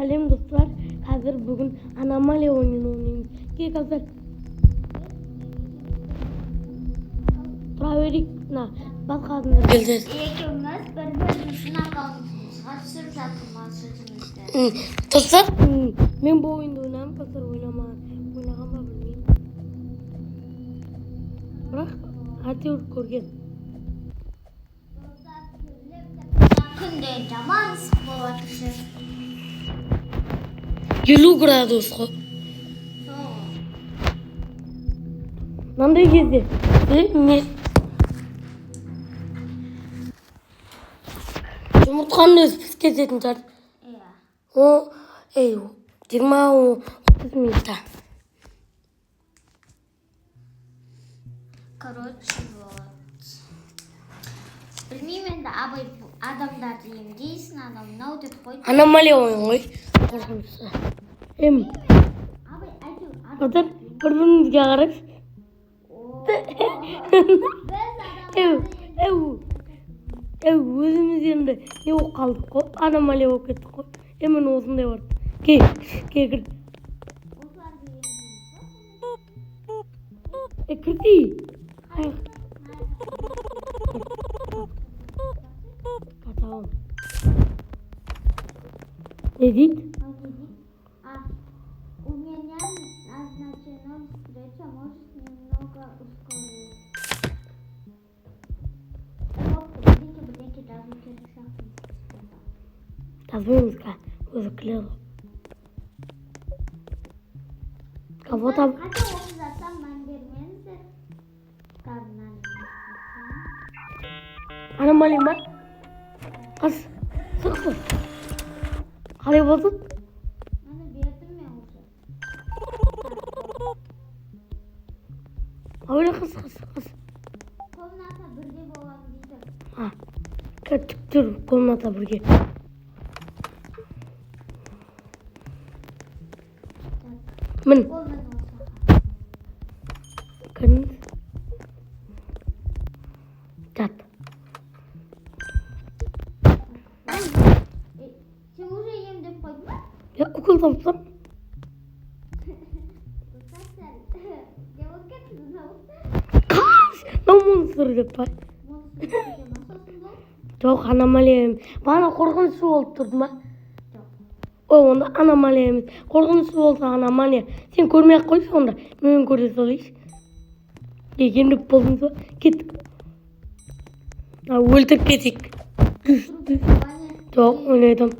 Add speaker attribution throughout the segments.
Speaker 1: Selam dostlar. Hazır bugün Anomaly oyununu oynuyoruz. Ki hazır. Traverik na bak kadınlar geldi.
Speaker 2: İkimiz birbirimizin akalımızga sır satılmaz sözümüzde.
Speaker 1: Dostlar, men bu oyunda oynamam, hazır oynamam bilmeyim. Bırak, hadi ko'rgan.
Speaker 2: Kunde jaman bo'latyapti.
Speaker 1: 50 gradusga. Qanday keldi? Men Umutxonni o'zib ketayotgan jar. O, 20-30 minutda.
Speaker 2: Короче, вот. Bilmeyeyim endi abay adamlar diyeyim deysin adam ne deb qo'ydi.
Speaker 1: Anomaly o'yin qo'y. Qo'rqinchli.
Speaker 2: Abay aytib
Speaker 1: Hozir bir-birimizga qarab. O'zimiz endi ne bo'lib qoldik-ku? Anomaly bo'lib ketdik-ku. Mana o'zimday bor. Kir. Kirdi. Tamam. Ne deydi?
Speaker 2: У меня назначена встреча, может немного ускорить. Бірдеңке жазу керек сияқты.
Speaker 1: Жазбаймызға өзі клево. Кого-то
Speaker 2: Қайта оқып жатсам мән бермеңіздер. Кітабынан.
Speaker 1: Anomaly ма? Қыз. Сықсыз. Қалай болды?
Speaker 2: Оны бердім мен уже.
Speaker 1: Öyle kız.
Speaker 2: Комната бірге болған дейді.
Speaker 1: Ha. Kaçıp dur komnata birge. Min.
Speaker 2: Ол мен осы.
Speaker 1: Kan. Cat.
Speaker 2: Сен уже ем деп қойдың ба?
Speaker 1: Ya okul tapsam.
Speaker 2: Деп кеттің мынау.
Speaker 1: Kaç. Ne monster деп bay. Жоқ, anomaly емес. Bana korkunçlu oldu durdu ma. O onda anomaly емес. Korkunçlu olsa anomaly. Sen görmeye koysa onda. Ben göre salış. Kendip boldun so. Git. Öldürüp ketik. Жоқ, oynadım.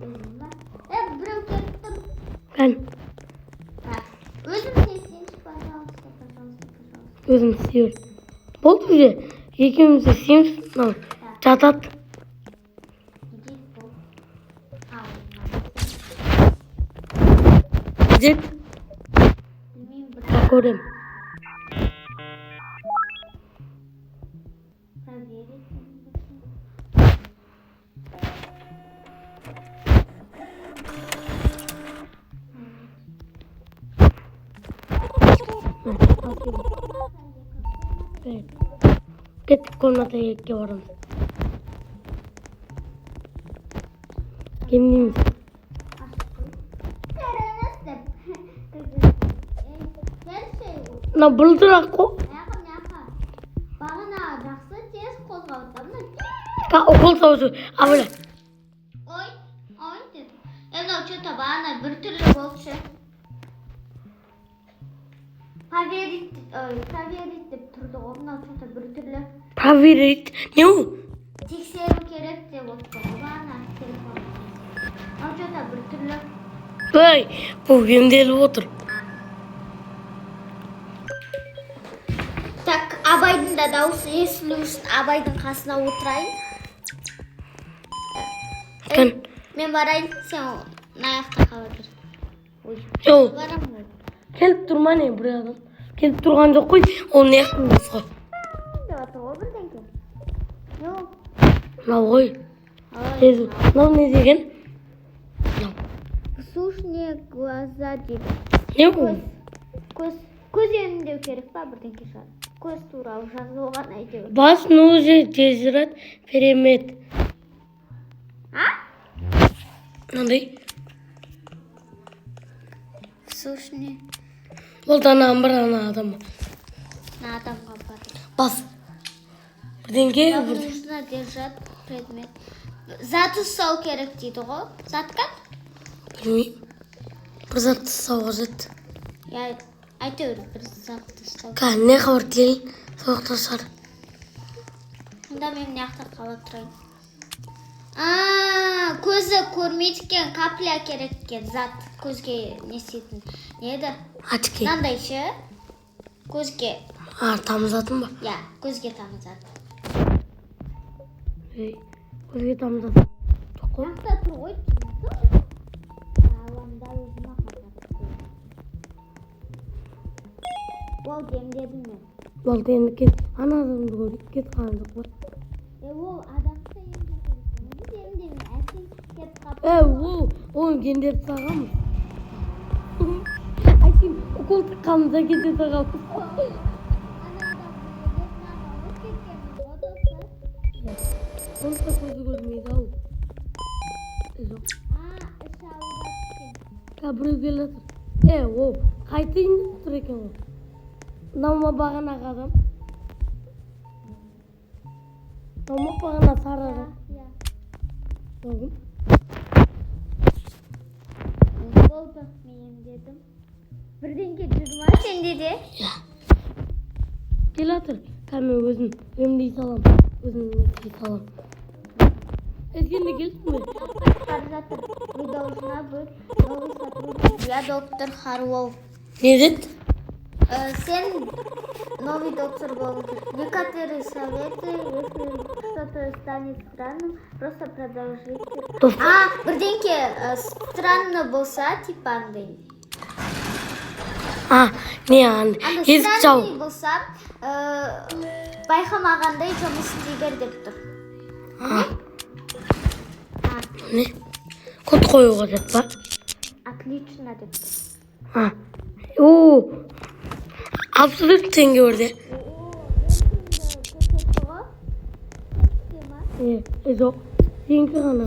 Speaker 2: Біреу келіп тұр.
Speaker 1: Kan.
Speaker 2: Өзім сенші, пожалуйста.
Speaker 1: Özüm istiyor. Oldu уже. İkimiz de Sims. Çatat. Gidip
Speaker 2: Білмеймін, бір
Speaker 1: bakıyorum.
Speaker 2: проверить.
Speaker 1: Evet. Git komnataya gidiyorum. Kimliğimiz.
Speaker 2: Теренес деп. Келші.
Speaker 1: Na buldurak o.
Speaker 2: Мына бағана жақсы тез қозғалды.
Speaker 1: Ka okul savaşı. Abla.
Speaker 2: Ой деп. Мынау что-то бағана бір түрлі болшы. Проверить деп тұрды ғой. Мынау что-то бір түрлі.
Speaker 1: Proверить. Ne o?
Speaker 2: Тексеру керек деп отыр ғой бағана телефон. Мынау что-то бір түрлі.
Speaker 1: Vay. Bu емделіп отыр.
Speaker 2: Так, абайдың да дауысы естілу үшін абайдың қасына отырайын.
Speaker 1: Kan.
Speaker 2: Мен барайын, сен мына жақта қала бер. Ой,
Speaker 1: Yok.
Speaker 2: барамын ғой.
Speaker 1: Kelip durma ne buraya adam. Kelip durgan yok koy. Onu yakın basqa.
Speaker 2: Деп отыр ғой бірдеңке. Жоқ.
Speaker 1: Mынау ғой.
Speaker 2: Ой,
Speaker 1: Mынау ne деген?
Speaker 2: сушные глаза дейді.
Speaker 1: Ne bu?
Speaker 2: Көз емдеу керек па бірдеңке шығар. Көз туралы жазылған әйтеуір.
Speaker 1: Вас нужно тезірет перемет.
Speaker 2: А?
Speaker 1: Мынандай.
Speaker 2: Послушный.
Speaker 1: Ол да анам бір ана адам.
Speaker 2: Надо попасть.
Speaker 1: Бас. Бірдеңке
Speaker 2: Вам
Speaker 1: бір.
Speaker 2: нужно держать предмет. Зат ұстау керек дейді ғой. Затқа?
Speaker 1: Білмеймін. Бір затты ұстау қажет.
Speaker 2: Я әйтеуір бір затты ұстау.
Speaker 1: Не хабар тілейтін соқтар шығар.
Speaker 2: Сонда мен мына жақта қала тұрайын. Көзі көрмейді екен, капля керек екен, зат көзге не істейтін. Не еді?
Speaker 1: Очки.
Speaker 2: Мынандай ше. Көзге.
Speaker 1: Тамызатын ба?
Speaker 2: Я, көзге тамызады.
Speaker 1: Көзге тамызатын. Жоқ қой.
Speaker 2: Мақта тұр ғой. Аламда өзіме қатар. Ол демдедім мен.
Speaker 1: Болды енді кет. Ана адамды көріп кет қалған жоқ қой.
Speaker 2: Ол адамды емдеу керек. Өзі емдеме. Әсен кетіп қалды.
Speaker 1: Оны гендерді сағамыз. Әсем, укол тыққанымызда кете сағамыз. Онда көзі көрмейді ау. Жоқ.
Speaker 2: Іші ауырады.
Speaker 1: Біреу келе жатыр. Қайтайын деп тұр екен ғой. Наума бағана адам. Наума бағана сары адам. Оғым.
Speaker 2: Болды, мен дедім. Бірденге жүрма сенде де.
Speaker 1: Келе жатыр. Мен өзім емдей салам. Өзім емдей салам. Ескенде келдің бе?
Speaker 2: Бара жатыр. Вы должна быть новый сотрудник. Я доктор Харлоу.
Speaker 1: Не деді?
Speaker 2: Сен новый доктор болдың. Некоторые советы, если что-то станет странным, просто продолжите. Бірденге странно болса, типа андай.
Speaker 1: Езік жау.
Speaker 2: Странный болса, байқамағандай жұмыс істей бер деп тұр.
Speaker 1: Не? Код қоюға деп ба?
Speaker 2: Отлично деп тұр.
Speaker 1: Абсолют теңге өрде. Жоқ. Теңге ғана.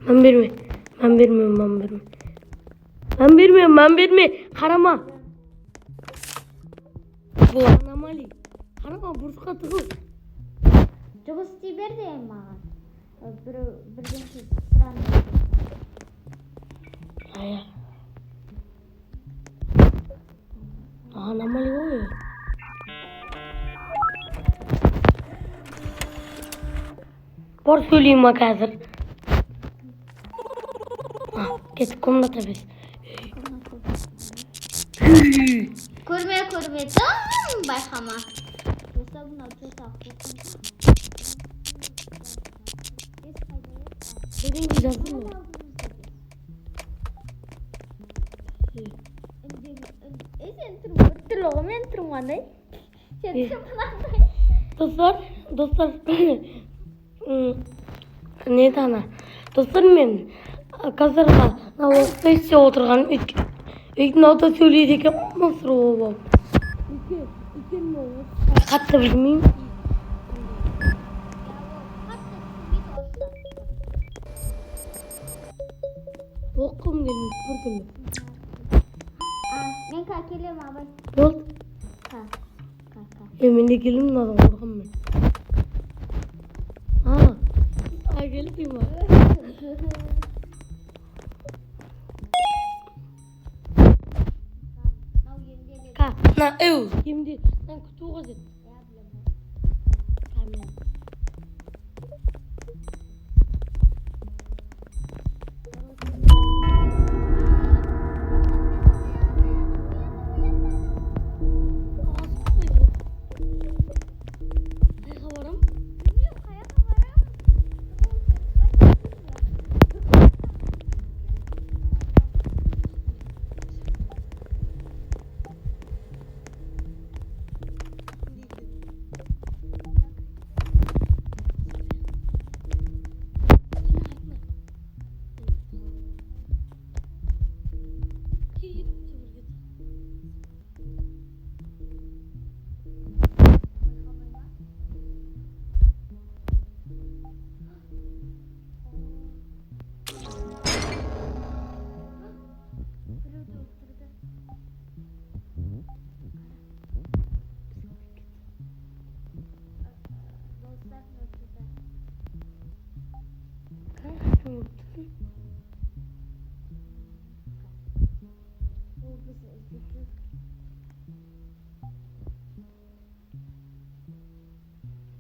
Speaker 1: Мән берме. Қарама. Бұл аномалий. Қарама, бұрысқа тығыл.
Speaker 2: Жұмыс істей бер де маған. Бірдеңке странный.
Speaker 1: Аномалий ғой. Бар сөйлейін ма қазір? Кет, комната без.
Speaker 2: Көрме, тым байқама. Болса бұнау жота
Speaker 1: Бірдеңе жаздың ба?
Speaker 2: Мен тұрмандай.
Speaker 1: Достар, не тана? Достар, мен қазірға оқытпесе отырған үйдің ауда сөйлейді екен мұсыр ол. Қатты білмеймін. Оқым келмейді бір түрлі.
Speaker 2: Мен келем абай.
Speaker 1: Болды. Мен де келем надан қорқам мен. Келдей ма? Емде. Күту қажет.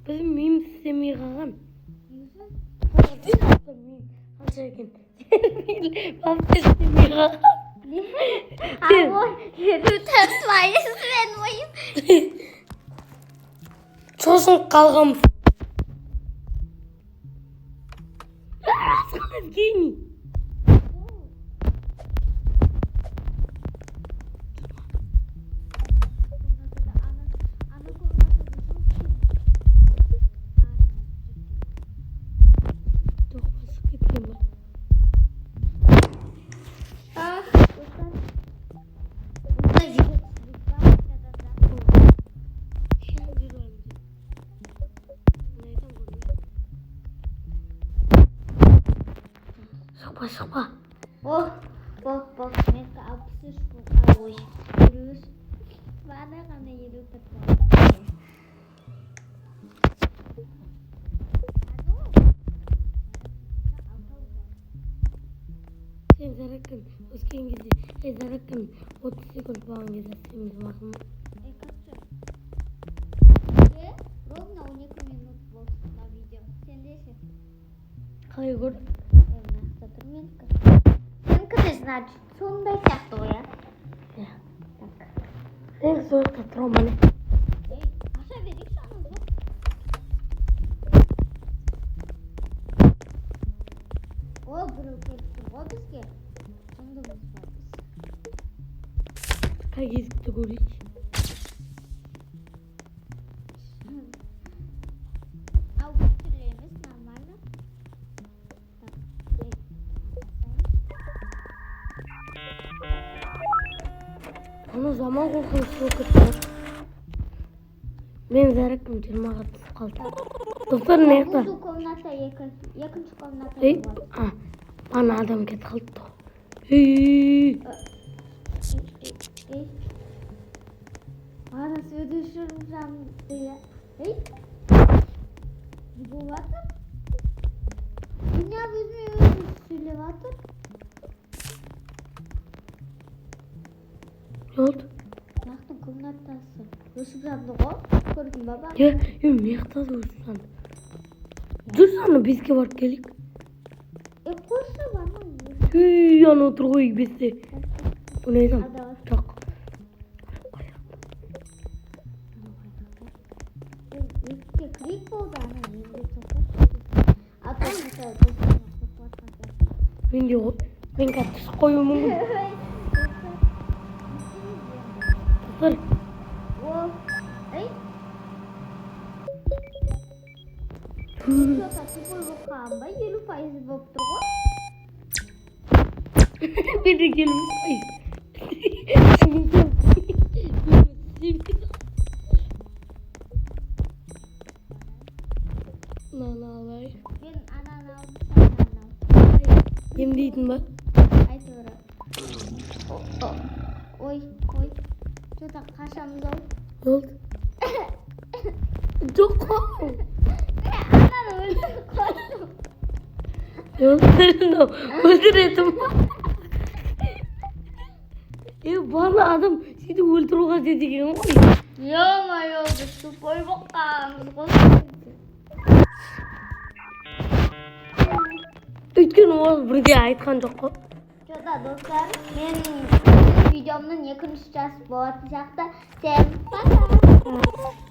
Speaker 1: Bizim miyim size mi yıkağın? Qancha ekan? Pampas mi yıkağın?
Speaker 2: Amor, yürüten sayısı ben oyum.
Speaker 1: Çosun qalğam. Asqanat giyni. Şıkma.
Speaker 2: Oh, bak, mereka absurd bu awoy. Terus, mana kana yürü terus.
Speaker 1: Sen zarakın, özken gizi. Zarakın, 30 sekund falan gezesimiz var mı?
Speaker 2: Kaçın. Ровно 12 minut bo'ldi na video. Sen deysen.
Speaker 1: Qalay ko'r?
Speaker 2: Nastadır meniki. Meniki de значит sonday сияқты ғой ya. Так.
Speaker 1: Sen so'yib turaman mana.
Speaker 2: Aşağı vereyim sana bu. O birov kelib turg'o bizga. Shunda biz bormiz.
Speaker 1: Qay gezibdi ko'rish?
Speaker 2: Al bitiremiz normalno.
Speaker 1: Onu zaman qo'rqinchli o'qitdi. Men zarakım 20 түсіп қалды. Doktor ne yaptı?
Speaker 2: Bu komnata yakınçı komnata
Speaker 1: Ey,
Speaker 2: var.
Speaker 1: bana adam get kaldı. Hey.
Speaker 2: Bana düşüreceğim diye. Hey. Bu vatır. Dünya bizim üstüyle vatır.
Speaker 1: Ne oldu?
Speaker 2: Yaktın komnatası. Düşüreceğim de o. Gördün baba.
Speaker 1: Ya, ne yaptı dursan? Dursana bizge var gelik.
Speaker 2: Koşsa bana.
Speaker 1: Hey, yan otur koy bizde. Bu ne zaman?
Speaker 2: Hadi var.
Speaker 1: Tak.
Speaker 2: Klik oldu ana. Atam mesela.
Speaker 1: Ben kaçış koyumun. Dur.
Speaker 2: O. Ey. Çok atı bu kamba 50% болып тұр ғой.
Speaker 1: Bir de gelmiş. Ay. Nanalay.
Speaker 2: Мен ананы алып,
Speaker 1: Yem deydin bak.
Speaker 2: айтып Ой. Что-то қашамыз ау.
Speaker 1: Ne oldu? Çok korktum.
Speaker 2: Ананы өлтіріп қойдым.
Speaker 1: Öldürdüm. Bana adam seni öldürüyor dedi ki.
Speaker 2: Ё-моё, біз тупой болып қалғанбыз ғой.
Speaker 1: Өйткені ол бірге айтқан жоқ қой.
Speaker 2: Что-то достар, мен видеомның екінші жасы болатын сияқты. Всем пока.